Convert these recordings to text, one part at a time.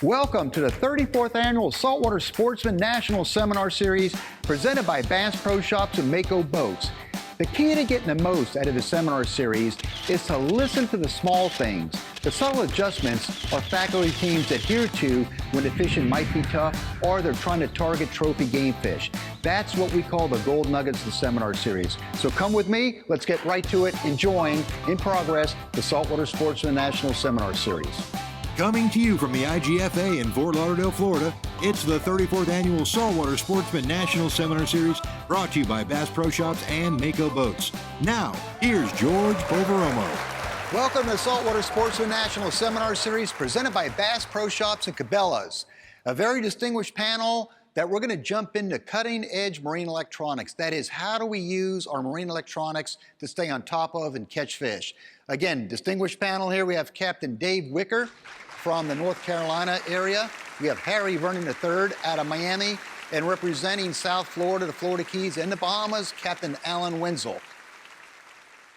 Welcome to the 34th Annual Saltwater Sportsman National Seminar Series presented by Bass Pro Shops and Mako Boats. The key to getting the most out of the seminar series is to listen to the small things, the subtle adjustments our faculty teams adhere to when the fishing might be tough or they're trying to target trophy game fish. That's what we call the gold nuggets of the seminar series. So come with me, let's get right to it, enjoying, in progress, the Saltwater Sportsman National Seminar Series. Coming to you from the IGFA in Fort Lauderdale, Florida, it's the 34th Annual Saltwater Sportsman National Seminar Series, brought to you by Bass Pro Shops and Mako Boats. Now, here's George Poveromo. Welcome to the Saltwater Sportsman National Seminar Series, presented by Bass Pro Shops and Cabela's. A very distinguished panel that we're going to jump into cutting-edge marine electronics. That is, how do we use our marine electronics to stay on top of and catch fish? Again, distinguished panel here. We have Captain Dave Wicker from the North Carolina area. We have Harry Vernon III out of Miami, and representing South Florida, the Florida Keys, and the Bahamas, Captain Alan Wenzel.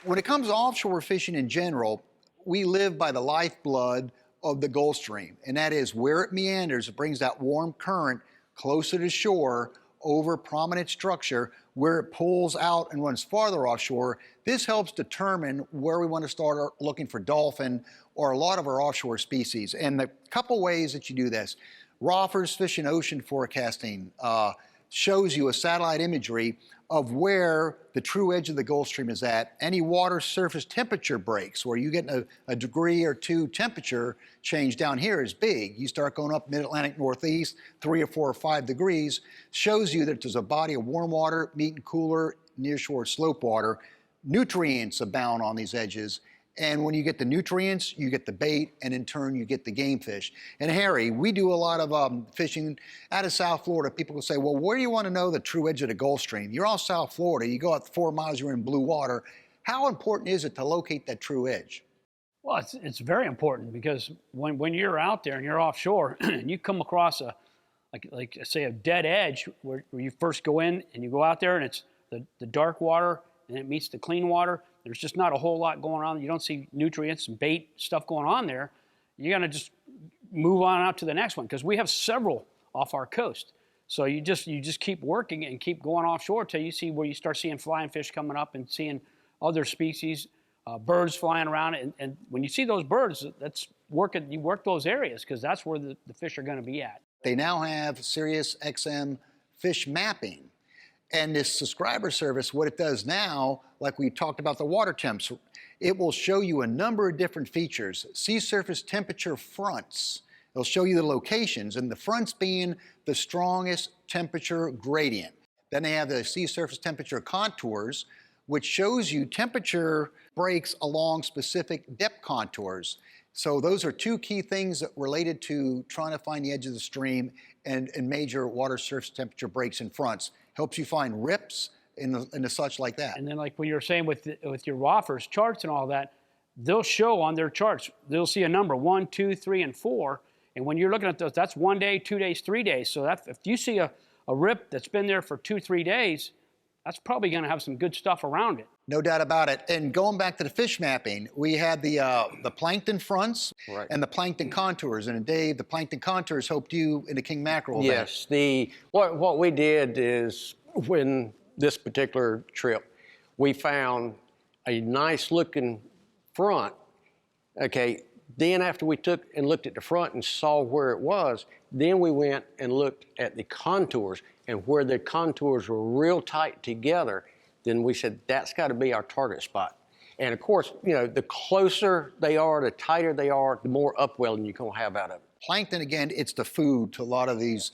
When it comes to offshore fishing in general, we live by the lifeblood of the Gulf Stream, and that is where it meanders, it brings that warm current closer to shore over prominent structure. Where it pulls out and runs farther offshore, this helps determine where we want to start looking for dolphin or a lot of our offshore species. And the couple ways that you do this, Roffers Fish and Ocean Forecasting shows you a satellite imagery of where the true edge of the Gulf Stream is at. Any water surface temperature breaks where you get a degree or two temperature change down here is big. You start going up mid-Atlantic northeast, 3 or 4 or 5 degrees, shows you that there's a body of warm water meeting cooler nearshore slope water. Nutrients abound on these edges. And when you get the nutrients, you get the bait, and in turn, you get the game fish. And Harry, we do a lot of fishing out of South Florida. People will say, well, where do you want to know the true edge of the Gulf Stream? You're off South Florida. You go out 4 miles, you're in blue water. How important is it to locate that true edge? Well, it's very important because when you're out there and you're offshore and you come across like say a dead edge where you first go in and you go out there and it's the dark water and it meets the clean water, there's just not a whole lot going on. You don't see nutrients and bait stuff going on there. You're going to just move on out to the next one because we have several off our coast. So you just keep working and keep going offshore till you see where you start seeing flying fish coming up and seeing other species, birds flying around. And when you see those birds, you work those areas because that's where the fish are going to be at. They now have Sirius XM fish mapping. And this subscriber service, what it does now, like we talked about the water temps, it will show you a number of different features. Sea surface temperature fronts. It'll show you the locations, and the fronts being the strongest temperature gradient. Then they have the sea surface temperature contours, which shows you temperature breaks along specific depth contours. So those are 2 key things that related to trying to find the edge of the stream and major water surface temperature breaks in fronts. Helps you find rips and the such like that. And then like what you're saying with your Roffers charts and all that, they'll show on their charts, they'll see a number 1, 2, 3, and 4. And when you're looking at those, that's 1 day, 2 days, 3 days. So that if you see a rip that's been there for 2, 3 days, that's probably going to have some good stuff around it. No doubt about it. And going back to the fish mapping, we had the plankton fronts and the plankton contours. And Dave, the plankton contours helped you in the king mackerel event. Yes. What we did is when this particular trip, we found a nice looking front. Okay. Then after we took and looked at the front and saw where it was, then we went and looked at the contours, and where the contours were real tight together, then we said, that's got to be our target spot. And of course, the closer they are, the tighter they are, the more upwelling you're going to have out of it. Plankton, again, it's the food to a lot of these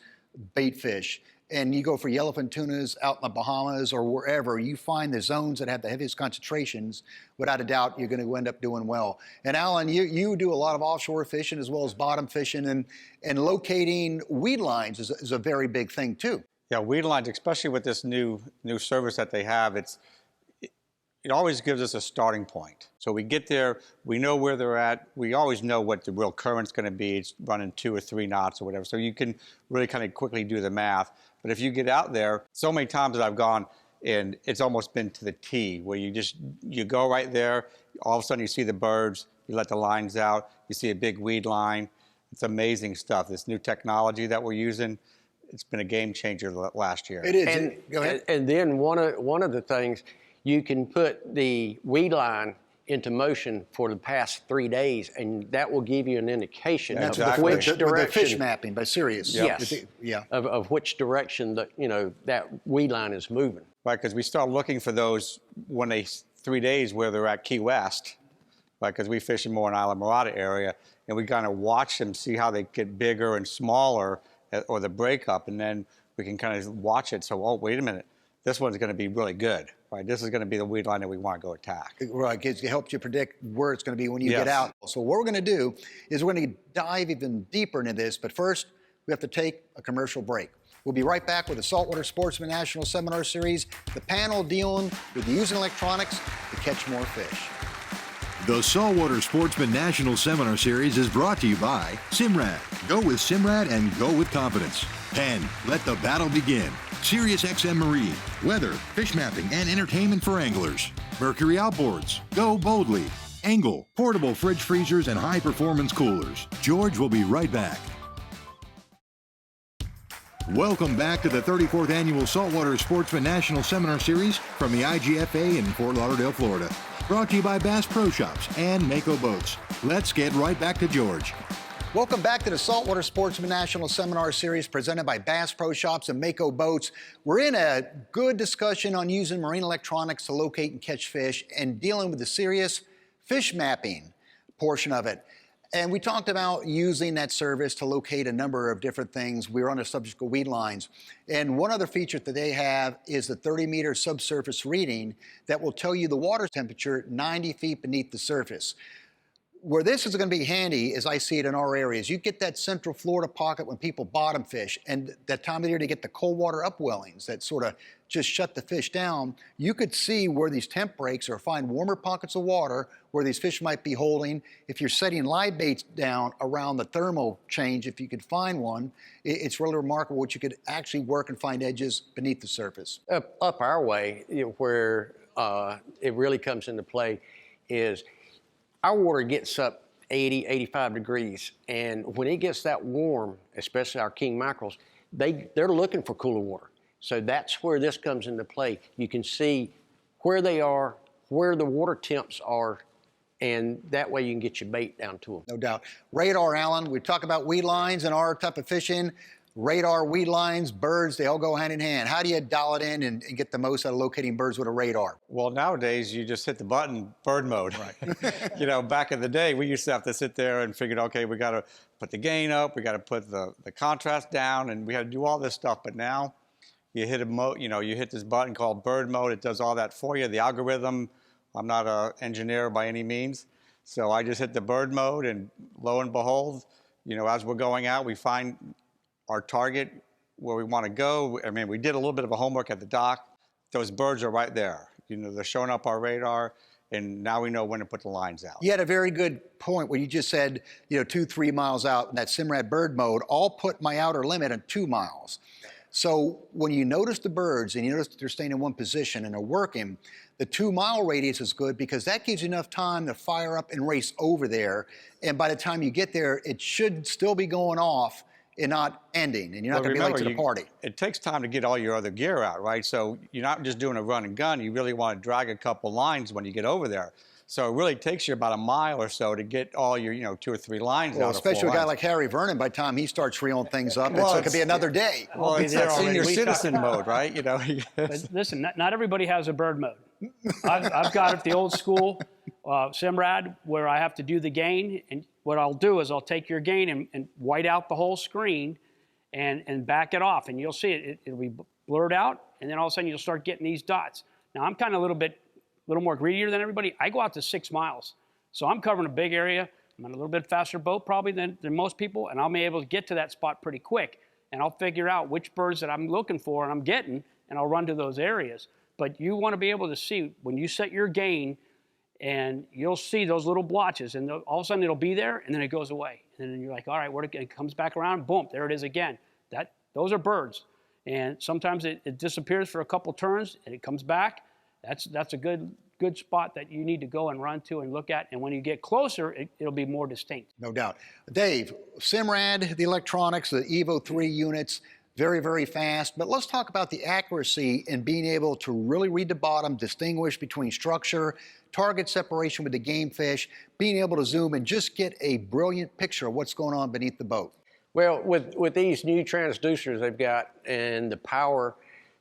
bait fish. And you go for yellowfin tunas out in the Bahamas or wherever, you find the zones that have the heaviest concentrations, without a doubt, you're going to end up doing well. And Alan, you do a lot of offshore fishing as well as bottom fishing, and locating weed lines is a very big thing too. Yeah, weed lines, especially with this new service that they have, it always gives us a starting point. So we get there, we know where they're at, we always know what the real current's going to be. It's running 2 or 3 knots or whatever, so you can really kind of quickly do the math. But if you get out there, so many times that I've gone and it's almost been to the T, where you go right there, all of a sudden you see the birds, you let the lines out, you see a big weed line, It's amazing stuff. This new technology that we're using, it's been a game changer last year. It is. Go ahead. And then one of the things, you can put the weed line into motion for the past 3 days, and that will give you an indication That's of exactly. which with the direction. fish mapping by Sirius. Yes. Yeah. Of which direction that weed line is moving. Right, because we start looking for those when 3 days where they're at Key West, right? Because we fish in more in Isla Morada area, and we kind of watch them, see how they get bigger and smaller, or the breakup, and then we can kind of watch it. So, oh, wait a minute, this one's going to be really good, right? This is going to be the weed line that we want to go attack. Right, it helps you predict where it's going to be when you Yes. get out. So what we're going to do is we're going to dive even deeper into this, but first we have to take a commercial break. We'll be right back with the Saltwater Sportsman National Seminar Series, the panel dealing with using electronics to catch more fish. The Saltwater Sportsman National Seminar Series is brought to you by Simrad. Go with Simrad and go with confidence. Penn, let the battle begin. Sirius XM Marine, weather, fish mapping, and entertainment for anglers. Mercury Outboards, go boldly. Angle, portable fridge freezers and high-performance coolers. George will be right back. Welcome back to the 34th Annual Saltwater Sportsman National Seminar Series from the IGFA in Fort Lauderdale, Florida. Brought to you by Bass Pro Shops and Mako Boats. Let's get right back to George. Welcome back to the Saltwater Sportsman National Seminar Series presented by Bass Pro Shops and Mako Boats. We're in a good discussion on using marine electronics to locate and catch fish and dealing with the Sirius fish mapping portion of it. And we talked about using that service to locate a number of different things. We were on the subject of weed lines. And one other feature that they have is the 30-meter subsurface reading that will tell you the water temperature 90 feet beneath the surface. Where this is going to be handy, as I see it in our areas, you get that central Florida pocket when people bottom fish, and that time of year to get the cold water upwellings that sort of just shut the fish down. You could see where these temp breaks or find warmer pockets of water where these fish might be holding. If you're setting live baits down around the thermal change, if you could find one, it's really remarkable what you could actually work and find edges beneath the surface. Up our way, where it really comes into play is our water gets up 80, 85 degrees, and when it gets that warm, especially our king mackerels, they're looking for cooler water. So that's where this comes into play. You can see where they are, where the water temps are, and that way you can get your bait down to them. No doubt. Radar, Alan, we talk about weed lines and our type of fishing. Radar, weed lines, birds, they all go hand in hand. How do you dial it in and get the most out of locating birds with a radar? Well, nowadays, you just hit the button, bird mode. Right. Back in the day, we used to have to sit there and figure, okay, we got to put the gain up, we got to put the contrast down, and we had to do all this stuff. But now, you hit you hit this button called bird mode. It does all that for you. The algorithm, I'm not an engineer by any means, so I just hit the bird mode, and lo and behold, as we're going out, we find our target where we want to go. I mean, we did a little bit of a homework at the dock. Those birds are right there. They're showing up our radar, and now we know when to put the lines out. You had a very good point where you just said, 2-3 miles out in that Simrad bird mode. I'll put my outer limit at 2 miles. So when you notice the birds and you notice that they're staying in one position and they're working, the 2-mile radius is good because that gives you enough time to fire up and race over there. And by the time you get there, it should still be going off and not ending, and you're not going to be late to the party. It takes time to get all your other gear out, right? So you're not just doing a run and gun. You really want to drag a couple lines when you get over there. So it really takes you about a mile or so to get all your, 2 or 3 lines out. Well, especially a guy like Harry Vernon, by the time he starts reeling things up, it could be another day. Well, it's that senior citizen mode, right? But listen, not everybody has a bird mode. I've got it the old school Simrad where I have to do the gain, and what I'll do is I'll take your gain and white out the whole screen and back it off, and you'll see it'll be blurred out, and then all of a sudden you'll start getting these dots. Now I'm kind of a little more greedier than everybody. I go out to 6 miles, so I'm covering a big area. I'm on a little bit faster boat probably than most people, and I'll be able to get to that spot pretty quick, and I'll figure out which birds that I'm looking for and I'm getting, and I'll run to those areas. But you want to be able to see when you set your gain, and you'll see those little blotches, and all of a sudden it'll be there, and then it goes away. And then you're like, all right, it comes back around, boom, there it is again. Those are birds. And sometimes it disappears for a couple turns, and it comes back. That's a good good spot that you need to go and run to and look at. And when you get closer, it'll be more distinct. No doubt. Dave, Simrad, the electronics, the Evo 3 units, very, very fast. But let's talk about the accuracy and being able to really read the bottom, distinguish between structure, target separation with the game fish, being able to zoom and just get a brilliant picture of what's going on beneath the boat. Well, with these new transducers they've got and the power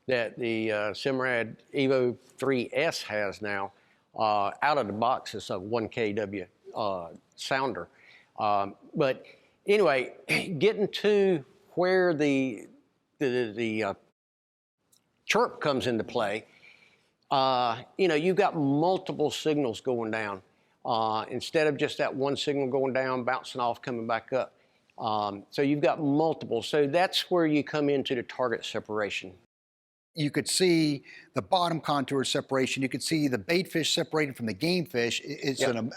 that the Simrad Evo 3S has now, out of the box it's a 1 kW sounder. But anyway, getting to where the chirp comes into play, you've got multiple signals going down instead of just that one signal going down, bouncing off, coming back up. So you've got multiple. So that's where you come into the target separation. You could see the bottom contour separation. You could see the bait fish separated from the game fish.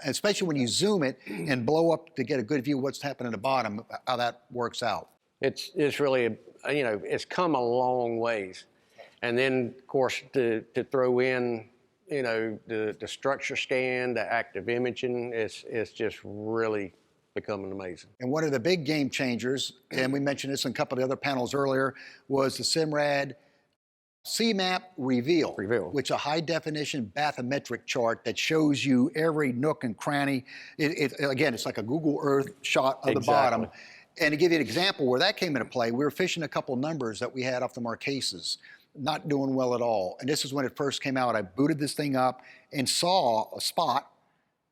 Especially when you zoom it and blow up to get a good view of what's happening at the bottom, how that works out. It's really, it's come a long ways. And then, of course, to throw in, the structure scan, the active imaging, it's just really becoming amazing. And one of the big game changers, and we mentioned this in a couple of the other panels earlier, was the Simrad CMAP Reveal, which is a high-definition bathymetric chart that shows you every nook and cranny. Again, it's like a Google Earth shot of the bottom. And to give you an example where that came into play, we were fishing a couple numbers that we had off the Marquesas, not doing well at all. And this is when it first came out. I booted this thing up and saw a spot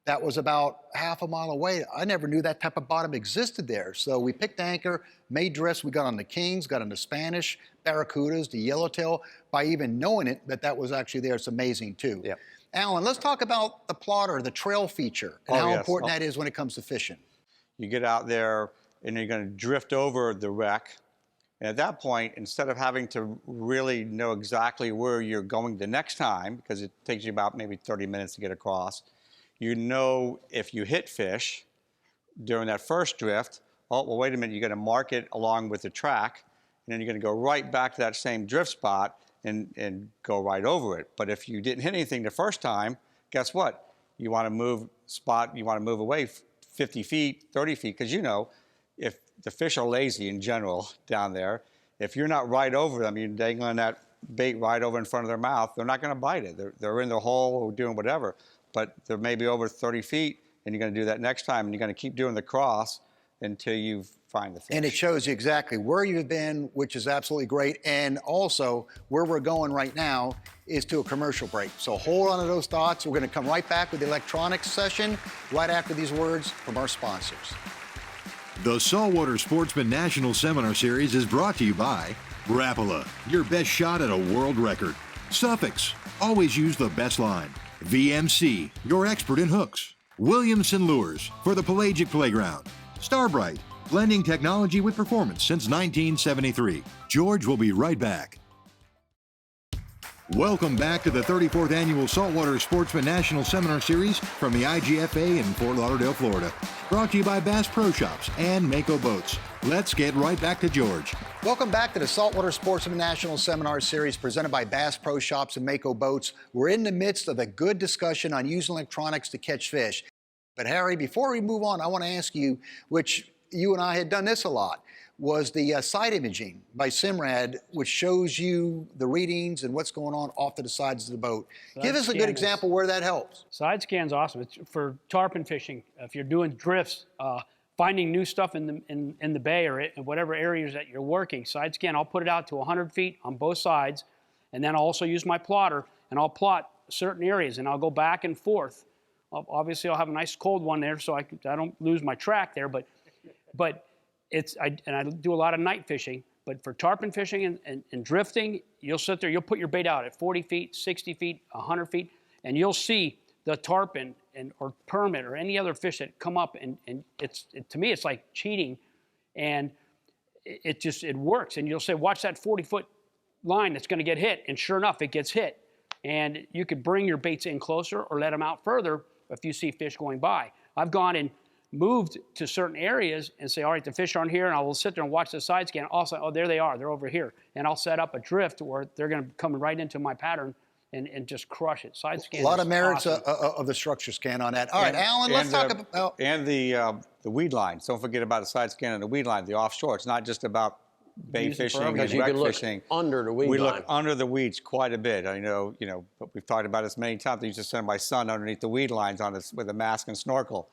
that was about half a mile away. I never knew that type of bottom existed there. So we picked anchor, made drifts. We got on the Kings, got on the Spanish, Barracudas, the Yellowtail. By even knowing it, that was actually there, it's amazing too. Yep. Alan, let's talk about the plotter, the trail feature, and how important that is when it comes to fishing. You get out there and you're going to drift over the wreck. And at that point, instead of having to really know exactly where you're going the next time, because it takes you about maybe 30 minutes to get across, if you hit fish during that first drift, oh, well, wait a minute, you're going to mark it along with the track, and then you're going to go right back to that same drift spot and go right over it. But if you didn't hit anything the first time, guess what? You want to move away 50 feet, 30 feet, because if the fish are lazy in general down there, if you're not right over them, you're dangling that bait right over in front of their mouth, they're not going to bite it. They're in the hole or doing whatever. But they're maybe over 30 feet, and you're going to do that next time, and you're going to keep doing the cross until you find the fish. And it shows you exactly where you've been, which is absolutely great. And also, where we're going right now is to a commercial break. So hold on to those thoughts. We're going to come right back with the electronics session right after these words from our sponsors. The Saltwater Sportsman National Seminar Series is brought to you by Rapala, your best shot at a world record. Suffix, always use the best line. VMC, your expert in hooks. Williamson Lures, for the pelagic playground. Starbright, blending technology with performance since 1973. George will be right back. Welcome back to the 34th Annual Saltwater Sportsman National Seminar Series from the IGFA in Fort Lauderdale, Florida. Brought to you by Bass Pro Shops and Mako Boats. Let's get right back to George. Welcome back to the Saltwater Sportsman National Seminar Series presented by Bass Pro Shops and Mako Boats. We're in the midst of a good discussion on using electronics to catch fish. But Harry, before we move on, I want to ask you, which you and I had done this a lot, was the side imaging by Simrad, which shows you the readings and what's going on off to the sides of the boat. Give us a good example where that helps. Side scan's awesome. It's for tarpon fishing. If you're doing drifts, finding new stuff in the bay or in whatever areas that you're working, side scan, I'll put it out to 100 feet on both sides, and then I'll also use my plotter, and I'll plot certain areas, and I'll go back and forth. Obviously, I'll have a nice cold one there so I don't lose my track there, but I do a lot of night fishing, but for tarpon fishing and drifting, you'll sit there, you'll put your bait out at 40 feet, 60 feet, 100 feet, and you'll see the tarpon or permit or any other fish that come up, and to me, it's like cheating, and it works. And you'll say, watch that 40-foot line that's going to get hit, and sure enough, it gets hit. And you could bring your baits in closer or let them out further if you see fish going by. I've gone and moved to certain areas and say, all right, the fish aren't here, and I will sit there and watch the side scan. Also, oh, there they are, they're over here. And I'll set up a drift where they're going to come right into my pattern and just crush it. Side scan. A lot is of merits awesome. of the structure scan on that. All right, Alan, let's talk about. And the weed lines. Don't forget about the side scan and the weed line, the offshore. It's not just about bait Use it for fishing and everything. Because you wreck can look fishing. under the weed We line. look under the weeds quite a bit. I know, but we've talked about this many times. I used to send my son underneath the weed lines with a mask and snorkel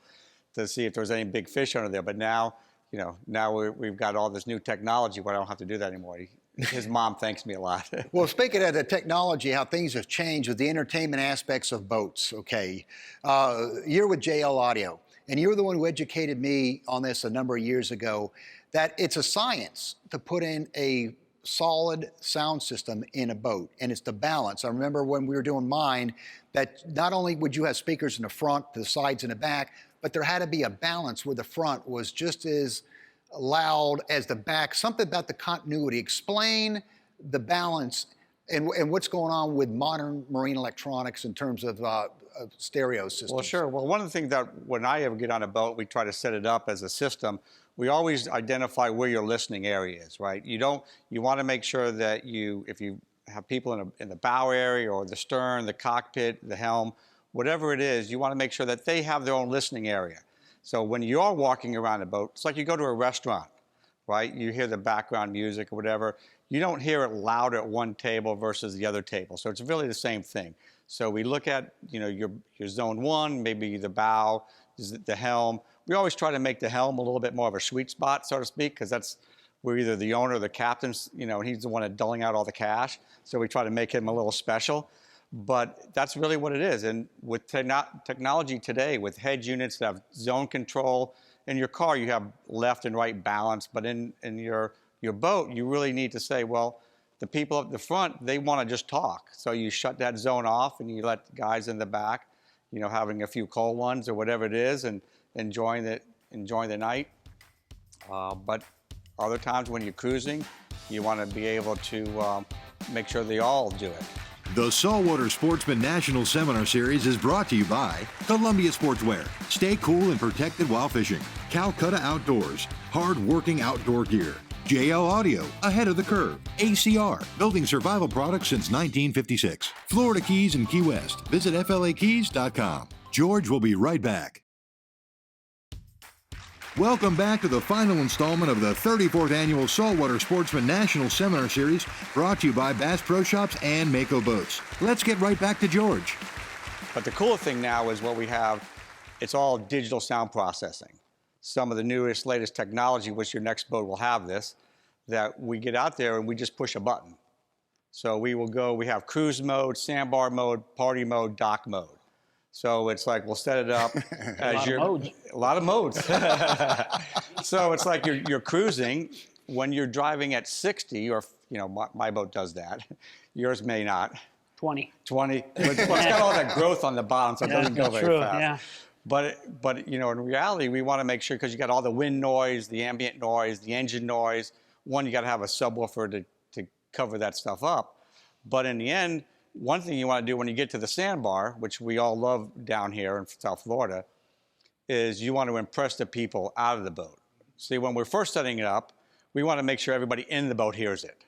to see if there was any big fish under there. But now, we've got all this new technology where I don't have to do that anymore. His mom thanks me a lot. Well, speaking of the technology, how things have changed with the entertainment aspects of boats, okay. You're with JL Audio, and you were the one who educated me on this a number of years ago, that it's a science to put in a solid sound system in a boat, and it's the balance. I remember when we were doing mine, that not only would you have speakers in the front, the sides, and the back, but there had to be a balance where the front was just as loud as the back. Something about the continuity. Explain the balance and what's going on with modern marine electronics in terms of stereo systems. Well, sure. Well, one of the things that when I ever get on a boat, we try to set it up as a system. We always identify where your listening area is, right? You want to make sure that if you have people in the bow area or the stern, the cockpit, the helm, whatever it is, you want to make sure that they have their own listening area. So when you're walking around a boat, it's like you go to a restaurant, right? You hear the background music or whatever. You don't hear it louder at one table versus the other table. So it's really the same thing. So we look at, your zone 1, maybe the bow, the helm. We always try to make the helm a little bit more of a sweet spot, so to speak, because that's where either the owner or the captain's, and he's the one that's doling out all the cash. So we try to make him a little special. But that's really what it is. And with technology today, with head units that have zone control, in your car you have left and right balance, but in your boat you really need to say, well, the people up the front, they want to just talk. So you shut that zone off and you let the guys in the back, having a few cold ones or whatever it is and enjoying the night. But other times when you're cruising, you want to be able to make sure they all do it. The Saltwater Sportsman National Seminar Series is brought to you by Columbia Sportswear. Stay cool and protected while fishing. Calcutta Outdoors. Hard-working outdoor gear. JL Audio. Ahead of the curve. ACR. Building survival products since 1956. Florida Keys and Key West. Visit flakeys.com. George will be right back. Welcome back to the final installment of the 34th Annual Saltwater Sportsman National Seminar Series, brought to you by Bass Pro Shops and Mako Boats. Let's get right back to George. But the cool thing now is what we have, it's all digital sound processing. Some of the newest, latest technology, which your next boat will have this, that we get out there and we just push a button. So we have cruise mode, sandbar mode, party mode, dock mode. So it's like we'll set it up as a lot of modes. So it's like you're cruising when you're driving at 60, or my boat does that. Yours may not. 20. But it's got all that growth on the bottom, so it doesn't go very fast. Yeah. But in reality, we want to make sure, because you got all the wind noise, the ambient noise, the engine noise. One, you got to have a subwoofer to cover that stuff up. But in the end, one thing you want to do when you get to the sandbar, which we all love down here in South Florida, is you want to impress the people out of the boat. See, when we're first setting it up, we want to make sure everybody in the boat hears it.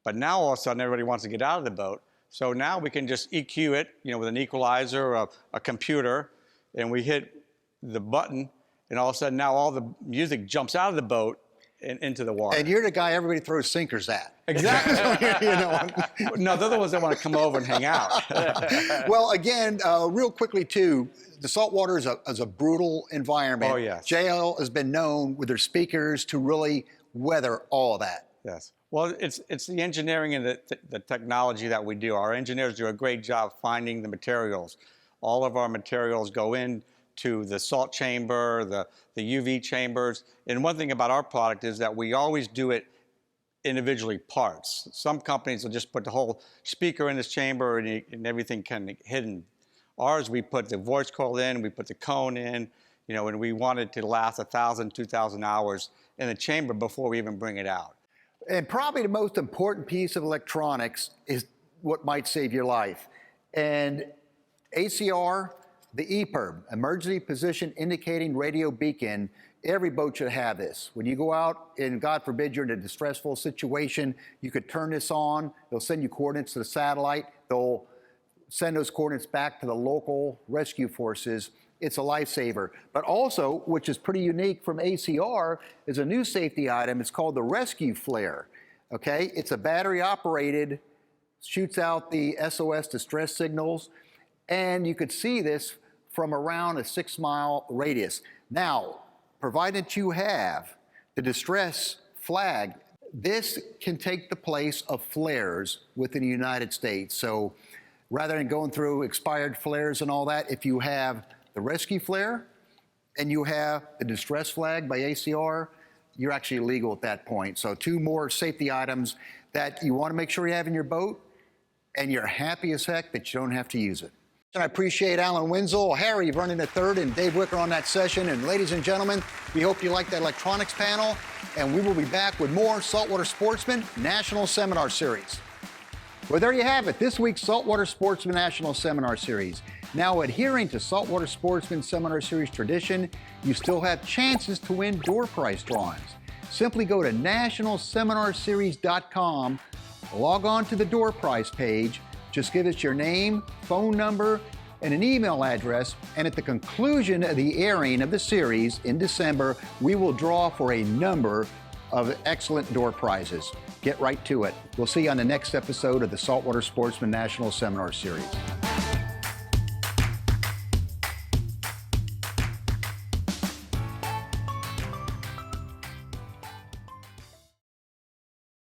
But now all of a sudden everybody wants to get out of the boat. So now we can just EQ it, with an equalizer, a computer, and we hit the button, and all of a sudden now all the music jumps out of the boat and into the water. And you're the guy everybody throws sinkers at. Exactly. No, they're the ones that want to come over and hang out. Well, again, real quickly too, the saltwater is a brutal environment. Oh, yes. JL has been known with their speakers to really weather all of that. Yes. Well, it's the engineering and the technology that we do. Our engineers do a great job finding the materials. All of our materials go into the salt chamber, the UV chambers. And one thing about our product is that we always do it individually parts. Some companies will just put the whole speaker in this chamber and everything kind of hidden. Ours, we put the voice coil in, we put the cone in, and we want it to last 1,000, 2,000 hours in the chamber before we even bring it out. And probably the most important piece of electronics is what might save your life. And ACR, the EPIRB, Emergency Position Indicating Radio Beacon, every boat should have this. When you go out and God forbid you're in a distressful situation, you could turn this on. They'll send you coordinates to the satellite. They'll send those coordinates back to the local rescue forces, it's a lifesaver. But also, which is pretty unique from ACR, is a new safety item. It's called the rescue flare. Okay, it's a battery operated, shoots out the SOS distress signals, and you could see this from around a 6-mile radius. Now, provided you have the distress flag, this can take the place of flares within the United States. So rather than going through expired flares and all that, if you have the rescue flare and you have the distress flag by ACR, you're actually legal at that point. So 2 more safety items that you want to make sure you have in your boat, and you're happy as heck that you don't have to use it. And I appreciate Alan Wenzel, Harry running the third, and Dave Wicker on that session. And ladies and gentlemen, we hope you liked that electronics panel, and we will be back with more Saltwater Sportsman National Seminar Series. Well, there you have it, this week's Saltwater Sportsman National Seminar Series. Now, adhering to Saltwater Sportsman Seminar Series tradition, you still have chances to win door prize drawings. Simply go to nationalseminarseries.com, log on to the door prize page, just give us your name, phone number, and an email address, and at the conclusion of the airing of the series in December, we will draw for a number of excellent door prizes. Get right to it. We'll see you on the next episode of the Saltwater Sportsman National Seminar Series.